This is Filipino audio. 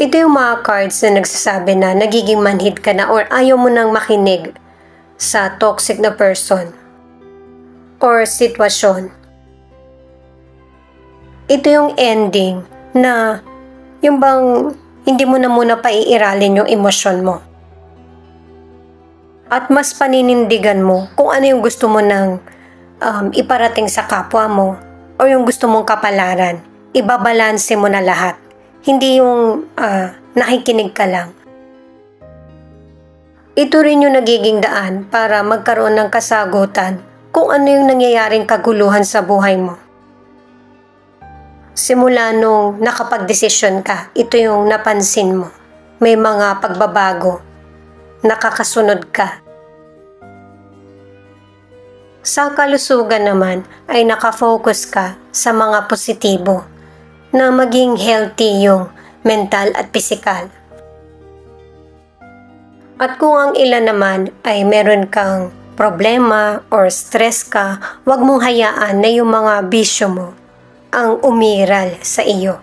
Ito yung mga cards na nagsasabi na nagiging manhid ka na or ayaw mo nang makinig sa toxic na person or sitwasyon. Ito yung ending na yung bang hindi mo na muna paiiralin yung emosyon mo. At mas paninindigan mo kung ano yung gusto mo nang iparating sa kapwa mo o yung gusto mong kapalaran. Ibabalanse mo na lahat. Hindi yung nakikinig ka lang. Ito rin yung nagiging daan para magkaroon ng kasagutan kung ano yung nangyayaring kaguluhan sa buhay mo. Simula nung nakapagdesisyon ka, ito yung napansin mo. May mga pagbabago, nakakasunod ka. Sa kalusugan naman ay nakafocus ka sa mga positibo na maging healthy yung mental at physical. At kung ang ilan naman ay meron kang problema or stress ka, huwag mong hayaan na yung mga bisyo mo ang umiral sa iyo.